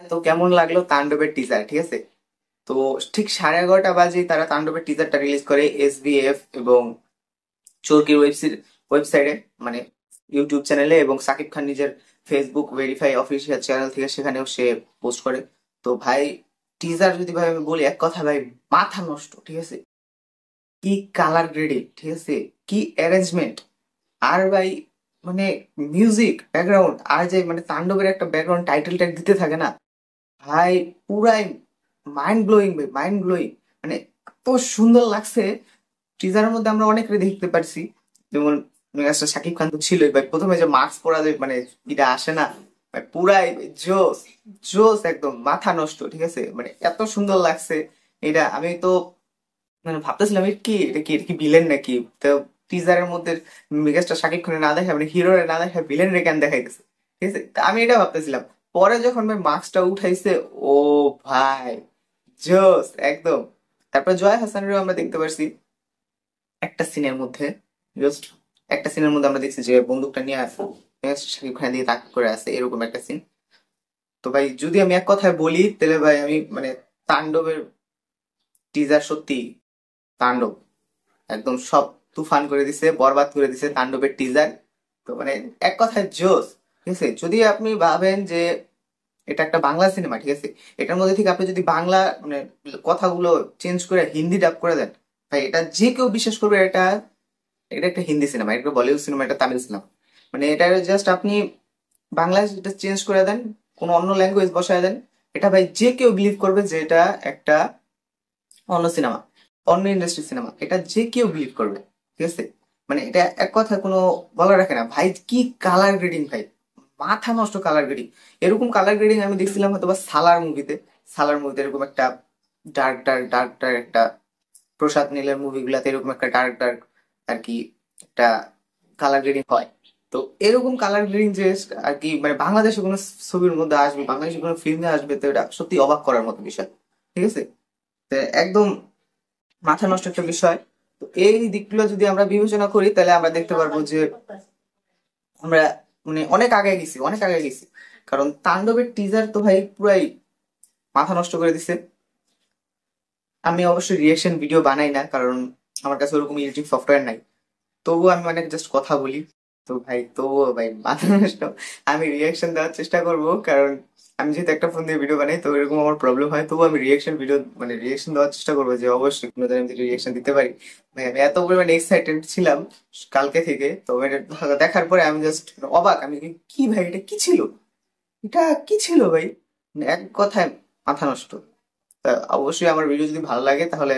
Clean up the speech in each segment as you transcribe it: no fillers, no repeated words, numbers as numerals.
তো কেমন লাগলো তাণ্ডবের টিজার, ঠিক আছে? তো ঠিক 11:30 বাজে তারা তাণ্ডবের টিজারটা রিলিজ করে SBF এবং চরকির ওয়েবসাইটে, মানে ইউটিউব চ্যানেলে, এবং সাকিব খান নিজের ফেসবুক ভেরিফাই অফিসিয়াল চ্যানেল থেকে সেখানেও সে পোস্ট করে। তো ভাই, টিজার যদি ভাই আমি বলি এক কথা ভাই, মাথা নষ্ট, ঠিক আছে? কি কালার গ্রেডিং, ঠিক আছে, কি অ্যারেঞ্জমেন্ট, আর ভাই মানে মিউজিক ব্যাকগ্রাউন্ড, আর যে মানে তাণ্ডবের একটা ব্যাকগ্রাউন্ড টাইটেল ট্যাগ দিতে থাকে না ভাই, পুরাই মাইন্ড ব্লোয়িং ভাই, মাইন্ড ব্লোয়িং। মানে এত সুন্দর লাগছে। টিজারের মধ্যে আমরা অনেকে দেখতে পারছি, যেমন মেগাস্টার শাকিব খান তো ছিলই ভাই, প্রথমে যে মাস্ক পরা যে মানে এটা আসে না ভাই, পুরাই জোস, জোস একদম মাথা নষ্ট, ঠিক আছে? মানে এত সুন্দর লাগছে। এটা আমি তো মানে ভাবতেছিলাম এটা কি ভিলেন নাকি? তো টিজারের মধ্যে মেগাস্টার শাকিব খানের না দেখা, মানে হিরোরে না দেখা, ভিলেন রে কেন দেখাইতেছে, ঠিক আছে? তা আমি এটা ভাবতেছিলাম। পরে যখন ভাই মাস্কটা উঠাইছে, ও ভাই, জোস একদম। তারপর জয় হাসানেরও আমরা দেখতে পারছি একটা সিনের মধ্যে, জাস্ট একটা সিনের মধ্যে আমরা দেখছি যে বন্দুকটা নিয়ে মেগাস্টার শাকিব খানের দিকে তাক করে আছে, এরকম একটা সিন। তো ভাই যদি আমি এক কথায় বলি তাহলে ভাই আমি মানে তাণ্ডবের টিজার সত্যি তাণ্ডব, একদম সব তুফান করে দিছে, বরবাদ করে দিছে তাণ্ডবের টিজার। তো মানে এক কথায় জোস, ঠিক আছে? যদি আপনি ভাবেন যে এটা একটা বাংলা সিনেমা, ঠিক আছে, এটার মধ্যে থেকে আপনি যদি বাংলা মানে কথাগুলো চেঞ্জ করে হিন্দি ডাব করে দেন, ভাই এটা যে কেউ বিশ্বাস করবে এটা এটা একটা হিন্দি সিনেমা, এটা বলিউড সিনেমা, এটা তামিল সিনেমা। মানে এটা জাস্ট আপনি বাংলায় এটা চেঞ্জ করে দেন, কোনো অন্য ল্যাঙ্গুয়েজ বসায় দেন, এটা ভাই যে কেউ বিলিভ করবে যে এটা একটা অন্য সিনেমা, অন্য ইন্ডাস্ট্রি সিনেমা, এটা যে কেউ বিলিভ করবে, ঠিক আছে? মানে এটা এক কথা কোনো বলা রাখে না ভাই। কি কালার গ্রেডিং ভাই, মাথা নষ্ট কালার গ্রেডিং। এরকম কালার গ্রেডিং আমি দেখছিলাম হয়তো বা সালার মুভিতে। সালার মুভিতে এরকম একটা ডার্ক ডার্ক ডার্ক ডার্ক একটা, প্রসাদ নীলের মুভিগুলাতে এরকম একটা ডার্ক ডার্ক আর কি একটা কালার গ্রেডিং হয়। তো এরকম কালার গ্রেডিং যে আর কি মানে বাংলাদেশে কোনো ছবির মধ্যে আসবে, বাংলাদেশে কোনো ফিল্মে আসবে, তো এটা সত্যি অবাক করার মতো বিষয়, ঠিক আছে? তো একদম মাথা নষ্ট একটা বিষয়। তো এই দিকগুলো যদি আমরা বিবেচনা করি তাহলে আমরা দেখতে পারবো যে আমরা মানে অনেক আগে গেছি, অনেক আগে গেছি। কারণ তাণ্ডবের টিজার তো ভাই পুরাই মাথা নষ্ট করে দিছে। আমি অবশ্যই রিয়েকশন ভিডিও বানাই না, কারণ আমার কাছে ওরকম এডিটিং সফটওয়্যার নাই। তবুও আমি অনেক জাস্ট কথা বলি। তো ভাই, তবুও ভাই মাথা নষ্ট। আমি রিয়াকশন দেওয়ার চেষ্টা করব, কারণ আমি যেহেতু একটা ফোন দিয়ে ভিডিও বানাই, তো এরকম আমার প্রবলেম হয়। তবুও আমি রিয়াকশন ভিডিও মানে রিয়াকশন দেওয়ার চেষ্টা করবো, যে অবশ্যই কোনো দিন আমি রিয়াকশন দিতে পারি। ভাই আমি এত পরিমাণে এক্সাইটেড ছিলাম কালকে থেকে, তো এটা দেখার পরে আমি জাস্ট অবাক। আমি কি কি ভাই, এটা কি ছিল, এটা কি ছিল ভাই? মানে এক কথায় মাথা নষ্ট। তা অবশ্যই আমার ভিডিও যদি ভালো লাগে তাহলে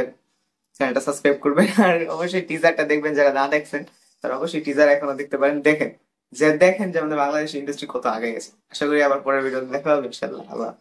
চ্যানেলটা সাবস্ক্রাইব করবেন, আর অবশ্যই টিজারটা দেখবেন, যারা না দেখছেন তারা অবশ্যই টিজার এখনো দেখতে পারেন। দেখেন যে দেখেন যে আমাদের বাংলাদেশ ইন্ডাস্ট্রি কত আগে গেছে। আশা করি আবার পরের ভিডিও দেখা হবে ইনশাল্লাহ। আবার